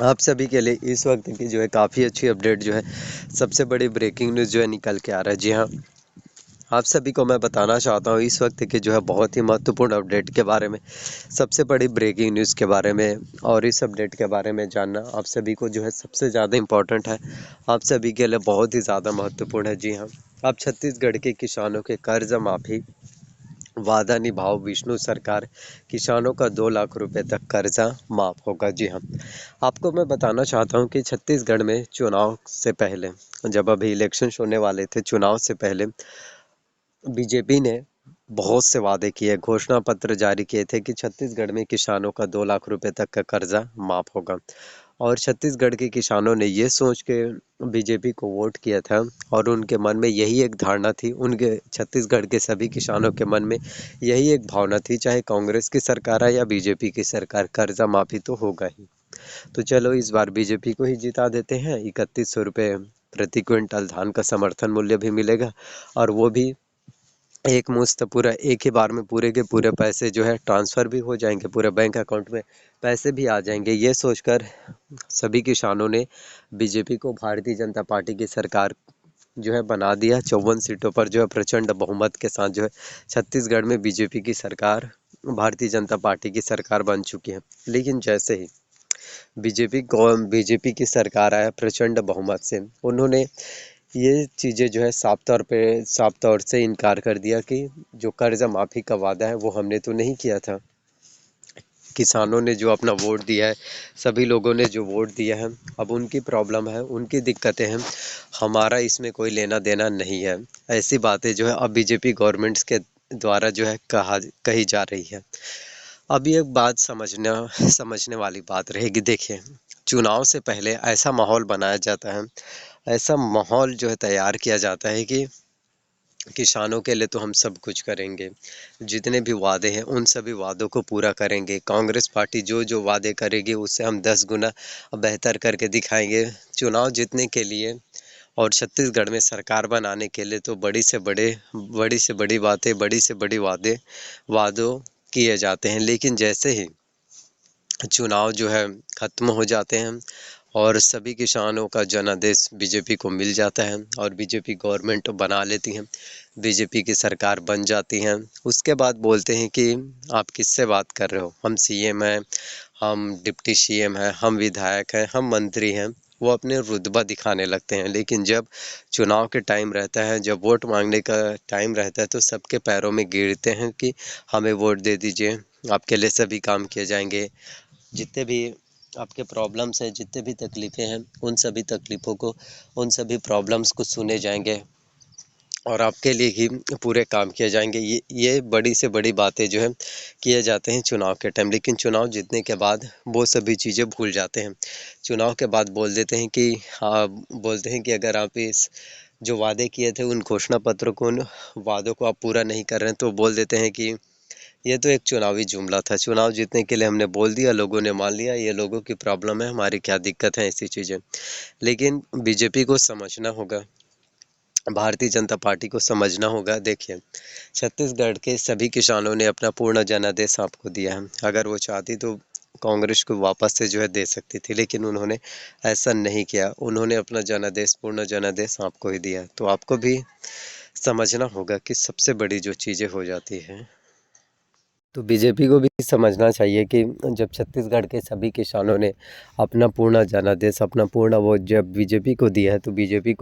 आप सभी के लिए इस वक्त की जो है काफ़ी अच्छी अपडेट जो है, सबसे बड़ी ब्रेकिंग न्यूज़ जो है निकल के आ रहा है। जी हाँ, आप सभी को मैं बताना चाहता हूँ इस वक्त की जो है बहुत ही महत्वपूर्ण अपडेट के बारे में, सबसे बड़ी ब्रेकिंग न्यूज़ के बारे में। और इस अपडेट के बारे में जानना आप सभी को जो है सबसे ज़्यादा इम्पोर्टेंट है, आप सभी के लिए बहुत ही ज़्यादा महत्वपूर्ण है। जी हाँ, अब छत्तीसगढ़ के किसानों के कर्ज माफ़ी वादा निभाओ विष्णु सरकार, किसानों का 2 लाख रुपए तक कर्जा माफ होगा। जी हाँ, आपको मैं बताना चाहता हूँ कि छत्तीसगढ़ में चुनाव से पहले, जब अभी इलेक्शन होने वाले थे, चुनाव से पहले बीजेपी ने बहुत से वादे किए, घोषणा पत्र जारी किए थे कि छत्तीसगढ़ में किसानों का 2 लाख रुपए तक का कर्जा माफ होगा। और छत्तीसगढ़ के किसानों ने ये सोच के बीजेपी को वोट किया था, और उनके मन में यही एक धारणा थी, उनके छत्तीसगढ़ के सभी किसानों के मन में यही एक भावना थी, चाहे कांग्रेस की सरकार है या बीजेपी की सरकार, कर्जा माफी तो होगा ही। तो चलो इस बार बीजेपी को ही जिता देते हैं, 3100 रुपये प्रति क्विंटल धान का समर्थन मूल्य भी मिलेगा, और वो भी एक मुश्त पूरा एक ही बार में पूरे के पूरे पैसे जो है ट्रांसफ़र भी हो जाएंगे, पूरे बैंक अकाउंट में पैसे भी आ जाएंगे। ये सोचकर सभी किसानों ने बीजेपी को, भारतीय जनता पार्टी की सरकार जो है बना दिया। 54 सीटों पर जो है प्रचंड बहुमत के साथ जो है छत्तीसगढ़ में बीजेपी की सरकार, भारतीय जनता पार्टी की सरकार बन चुकी है। लेकिन जैसे ही बीजेपी की सरकार आया प्रचंड बहुमत से, उन्होंने ये चीज़ें जो है साफ तौर से इनकार कर दिया कि जो कर्जा माफ़ी का वादा है वो हमने तो नहीं किया था। किसानों ने जो अपना वोट दिया है, सभी लोगों ने जो वोट दिया है, अब उनकी प्रॉब्लम है, उनकी दिक्कतें हैं, हमारा इसमें कोई लेना देना नहीं है। ऐसी बातें जो है अब बीजेपी गवर्नमेंट्स के द्वारा जो है कही जा रही है। अब ये बात समझने वाली बात रहेगी। देखिए, चुनाव से पहले ऐसा माहौल बनाया जाता है, ऐसा माहौल जो है तैयार किया जाता है कि किसानों के लिए तो हम सब कुछ करेंगे, जितने भी वादे हैं उन सभी वादों को पूरा करेंगे। कांग्रेस पार्टी जो जो वादे करेगी उससे हम 10 गुना बेहतर करके दिखाएंगे। चुनाव जीतने के लिए और छत्तीसगढ़ में सरकार बनाने के लिए तो बड़ी से बड़ी बातें, बड़ी से बड़ी वादों किए जाते हैं। लेकिन जैसे ही चुनाव जो है खत्म हो जाते हैं और सभी किसानों का जनादेश बीजेपी को मिल जाता है और बीजेपी गवर्नमेंट बना लेती हैं, बीजेपी की सरकार बन जाती हैं, उसके बाद बोलते हैं कि आप किससे बात कर रहे हो, हम सीएम हैं, हम डिप्टी सीएम हैं, हम विधायक हैं, हम मंत्री हैं। वो अपने रुतबा दिखाने लगते हैं। लेकिन जब चुनाव के टाइम रहता है, जब वोट मांगने का टाइम रहता है, तो सबके पैरों में गिरते हैं कि हमें वोट दे दीजिए, आपके लिए सभी काम किए जाएंगे, जितने भी आपके प्रॉब्लम्स हैं, जितने भी तकलीफ़ें हैं, उन सभी तकलीफ़ों को, उन सभी प्रॉब्लम्स को सुने जाएंगे और आपके लिए ही पूरे काम किए जाएंगे। ये बड़ी से बड़ी बातें जो है किए जाते हैं चुनाव के टाइम। लेकिन चुनाव जीतने के बाद वो सभी चीज़ें भूल जाते हैं। चुनाव के बाद बोल देते हैं कि हाँ, बोलते हैं कि अगर आप इस जो वादे किए थे उन घोषणा पत्रों को, उन वादों को आप पूरा नहीं कर रहे हैं, तो बोल देते हैं कि ये तो एक चुनावी जुमला था, चुनाव जीतने के लिए हमने बोल दिया, लोगों ने मान लिया, ये लोगों की प्रॉब्लम है, हमारी क्या दिक्कत है, ऐसी चीज़ें। लेकिन बीजेपी को समझना होगा, भारतीय जनता पार्टी को समझना होगा। देखिए, छत्तीसगढ़ के सभी किसानों ने अपना पूर्ण जनादेश आपको दिया है। अगर वो चाहती तो कांग्रेस को वापस से जो है दे सकती थी, लेकिन उन्होंने ऐसा नहीं किया। उन्होंने अपना जनादेश, पूर्ण जनादेश आपको ही दिया। तो आपको भी समझना होगा कि सबसे बड़ी जो चीज़ें हो जाती हैं, तो बीजेपी को भी समझना चाहिए कि जब छत्तीसगढ़ के सभी किसानों ने अपना पूर्ण जनादेश, अपना पूर्ण वोट जब बीजेपी को दिया है, तो बीजेपी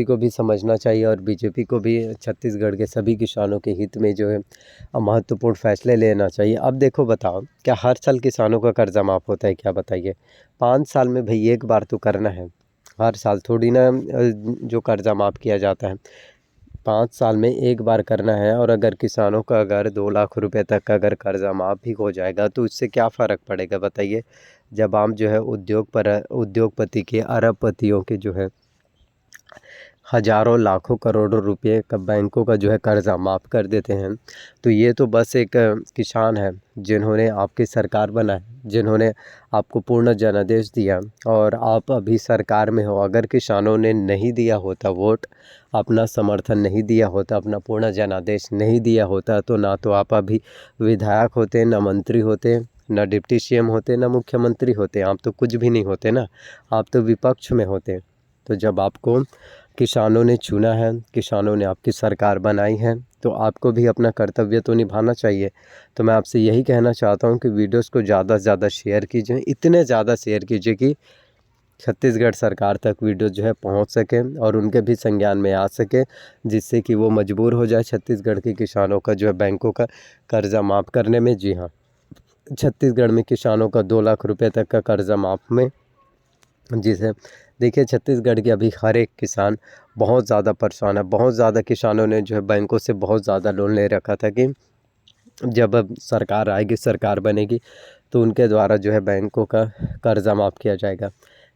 को भी समझना चाहिए और बीजेपी को भी छत्तीसगढ़ के सभी किसानों के हित में जो है महत्वपूर्ण फैसले लेना चाहिए। अब देखो, बताओ, क्या हर साल किसानों का कर्जा माफ़ होता है क्या? बताइए। 5 साल में भाई एक बार तो करना है, हर साल थोड़ी ना जो कर्जा माफ़ किया जाता है, 5 साल में एक बार करना है। और अगर किसानों का अगर 2 लाख रुपए तक का अगर कर्जा माफ़ भी हो जाएगा तो इससे क्या फ़र्क पड़ेगा, बताइए। जब हम जो है उद्योगपति के, अरबपतियों के जो है हज़ारों लाखों करोड़ों रुपए का बैंकों का जो है कर्जा माफ़ कर देते हैं, तो ये तो बस एक किसान है जिन्होंने आपकी सरकार बनाई, जिन्होंने आपको पूर्ण जनादेश दिया और आप अभी सरकार में हो। अगर किसानों ने नहीं दिया होता वोट, अपना समर्थन नहीं दिया होता, अपना पूर्ण जनादेश नहीं दिया होता, तो ना तो आप अभी विधायक होते, ना मंत्री होते, ना डिप्टी सीएम होते, ना मुख्यमंत्री होते, आप तो कुछ भी नहीं होते ना, आप तो विपक्ष में होते। तो जब आपको किसानों ने चुना है, किसानों ने आपकी सरकार बनाई है, तो आपको भी अपना कर्तव्य तो निभाना चाहिए। तो मैं आपसे यही कहना चाहता हूँ कि वीडियोस को ज़्यादा से ज़्यादा शेयर कीजिए, इतने ज़्यादा शेयर कीजिए कि छत्तीसगढ़ सरकार तक वीडियो जो है पहुंच सके और उनके भी संज्ञान में आ सके, जिससे कि वो मजबूर हो जाए छत्तीसगढ़ के किसानों का जो है बैंकों का कर्जा माफ़ करने में। जी हाँ, छत्तीसगढ़ में किसानों का 2 लाख रुपए तक का कर्जा माफ़ में, जिसे देखिए छत्तीसगढ़ के अभी हर एक किसान बहुत ज़्यादा परेशान है। बहुत ज़्यादा किसानों ने जो है बैंकों से बहुत ज़्यादा लोन ले रखा था कि जब अब सरकार आएगी, सरकार बनेगी, तो उनके द्वारा जो है बैंकों का कर्जा माफ़ किया जाएगा।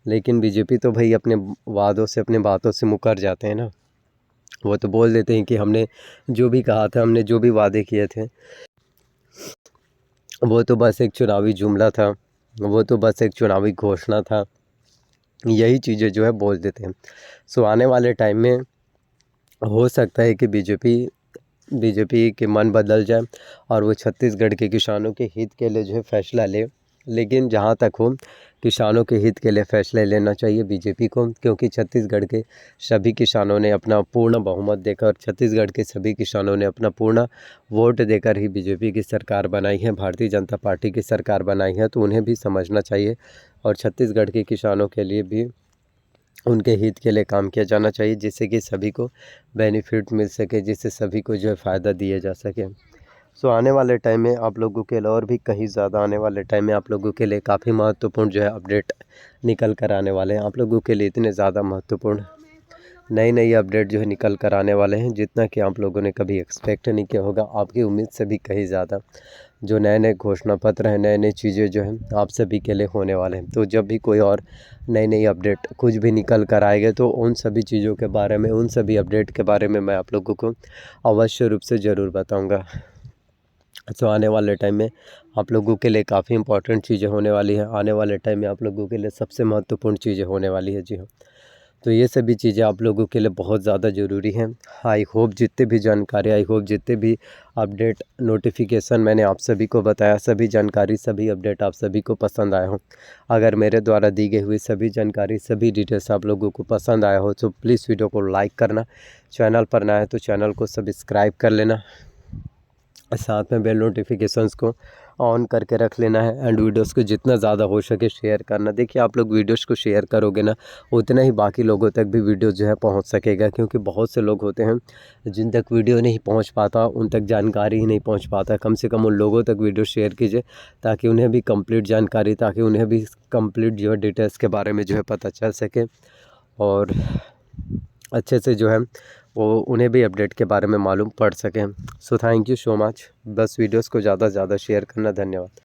लेकिन बीजेपी तो भाई अपने वादों से, अपने बातों से मुकर जाते हैं ना। वो तो बोल देते हैं कि हमने जो भी कहा था, हमने जो भी वादे किए थे, वो तो बस एक चुनावी जुमला था, वो तो बस एक चुनावी घोषणा था। यही चीज़ें जो है बोल देते हैं। सो आने वाले टाइम में हो सकता है कि बीजेपी के मन बदल जाए और वो छत्तीसगढ़ के किसानों के हित के लिए जो है फैसला ले। लेकिन जहाँ तक हो, किसानों के हित के लिए फैसले लेना चाहिए बीजेपी को, क्योंकि छत्तीसगढ़ के सभी किसानों ने अपना पूर्ण बहुमत देकर, छत्तीसगढ़ के सभी किसानों ने अपना पूर्ण वोट देकर ही बीजेपी की सरकार बनाई है, भारतीय जनता पार्टी की सरकार बनाई है। तो उन्हें भी समझना चाहिए और छत्तीसगढ़ के किसानों के लिए भी उनके हित के लिए काम किया जाना चाहिए, जिससे कि सभी को बेनिफिट मिल सके, जिससे सभी को जो है फ़ायदा दिया जा सके। सो आने वाले टाइम में आप लोगों के लिए और भी कहीं ज़्यादा आने वाले टाइम में आप लोगों के लिए काफ़ी महत्वपूर्ण जो है अपडेट निकल कर आने वाले हैं। आप लोगों के लिए इतने ज़्यादा महत्वपूर्ण नई अपडेट जो है निकल कर आने वाले हैं, जितना कि आप लोगों ने कभी एक्सपेक्ट नहीं किया होगा। आपकी उम्मीद से भी कहीं ज़्यादा जो नए घोषणा पत्र हैं, नई चीज़ें जो हैं आप सभी के लिए होने वाले हैं। तो जब भी कोई और नई अपडेट कुछ भी निकल कर आएगा, तो उन सभी चीज़ों के बारे में, उन सभी अपडेट के बारे में मैं आप लोगों को अवश्य रूप से ज़रूर बताऊँगा। तो आने वाले टाइम में आप लोगों के लिए काफ़ी इंपॉर्टेंट चीज़ें होने वाली है। आने वाले टाइम में आप लोगों के लिए सबसे महत्वपूर्ण चीज़ें होने वाली है। जी हाँ, तो ये सभी चीज़ें आप लोगों के लिए बहुत ज़्यादा ज़रूरी हैं। आई होप जितने भी जानकारी, आई होप जितने भी अपडेट नोटिफिकेशन मैंने आप सभी को बताया, सभी जानकारी, सभी अपडेट आप सभी को पसंद आया हो। अगर मेरे द्वारा दी गई हुई सभी जानकारी, सभी डिटेल्स आप लोगों को पसंद आया हो, तो प्लीज़ वीडियो को लाइक करना, चैनल पर नया है तो चैनल को सब्सक्राइब कर लेना, साथ में बेल नोटिफिकेशंस को ऑन करके रख लेना है, एंड वीडियोस को जितना ज़्यादा हो सके शेयर करना। देखिए आप लोग वीडियोस को शेयर करोगे ना, उतना ही बाकी लोगों तक भी वीडियो जो है पहुंच सकेगा, क्योंकि बहुत से लोग होते हैं जिन तक वीडियो नहीं पहुंच पाता, उन तक जानकारी ही नहीं पहुंच पाता। कम से कम उन लोगों तक वीडियो शेयर कीजिए, ताकि उन्हें भी कंप्लीट जानकारी, ताकि उन्हें भी कंप्लीट जो है डिटेल्स के बारे में जो है पता चल सके, और अच्छे से जो है वो उन्हें भी अपडेट के बारे में मालूम पड़ सके। So thank you so much. बस वीडियोस को ज़्यादा से ज़्यादा शेयर करना। धन्यवाद।